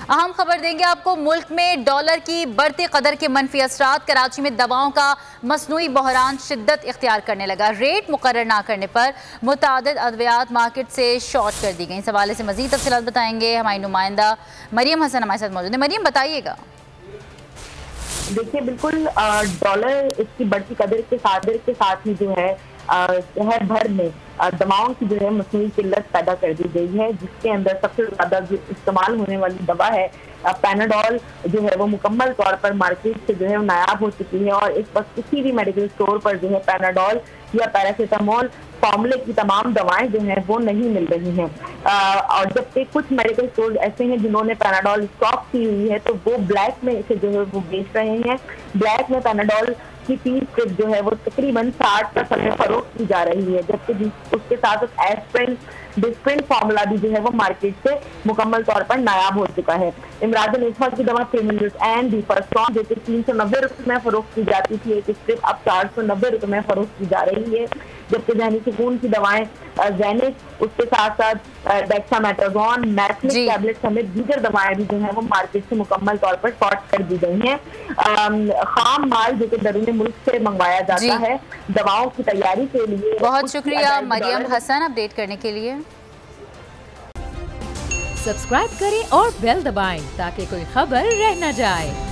अहम खबर देंगे आपको। मुल्क में डॉलर की बढ़ती कदर के मनफी असरात। कराची में दवाओं का मसनूई बहरान शिद्दत इख्तियार करने लगा। रेट मुकर्रर ना करने पर मुतादिद अद्वियात मार्केट से शॉर्ट कर दी गई। इस हवाले से मजीद तफसीलात बताएंगे हमारी नुमाइंदा मरियम हसन हमारे साथ मौजूद है। मरियम, बताइएगा। देखिए, बिल्कुल डॉलर इसकी बढ़ती कदर के साथ ही जो है शहर भर में दवाओं की जो है मसनूई किल्लत पैदा कर दी गई है, जिसके अंदर सबसे ज्यादा जो इस्तेमाल होने वाली दवा है पैनाडोल जो है वो मुकम्मल तौर पर मार्केट से जो है नायाब हो चुकी है। और इस वक्त किसी भी मेडिकल स्टोर पर जो है पैनाडोल या पैरासीटामोल फॉर्मूले की तमाम दवाएं जो हैं वो नहीं मिल रही हैं। और जबकि कुछ मेडिकल स्टोर ऐसे हैं जिन्होंने पैनाडोल स्टॉक की हुई है, तो वो ब्लैक में इसे जो है वो बेच रहे हैं। ब्लैक में पैनाडोल की 30 स्ट्रिप जो है वो तकरीबन 60 का समय फरोख्त की जा रही है, जबकि उसके साथ एस्प्रिन डिस्प्रिन फार्मूला भी जो है वो मार्केट से मुकम्मल तौर पर नायाब हो चुका है। इमराजुल इस्मा की दवा प्रीमिलिस एंड दीफरस्ट्रॉन जो कि 390 रुपये में फरोख्त की जाती थी एक स्ट्रिप, अब 490 रुपये में फरोख्त की जा रही है। जबकि ज़हनी सुकून की दवाएं ज़ैनिक, उसके साथ साथ डेक्सामेथासोन, मैथनिक टैबलेट समेत दीगर दवाएं भी जो है वो मार्केट से मुकम्मल तौर पर शॉर्ट कर दी गई हैं। खाम माल जो कि बैरून मुल्क से मंगवाया जाता है दवाओं की तैयारी के लिए। बहुत शुक्रिया मरियम हसन अपडेट करने के लिए। सब्सक्राइब करें और बेल दबाएं ताकि कोई खबर रह न जाए।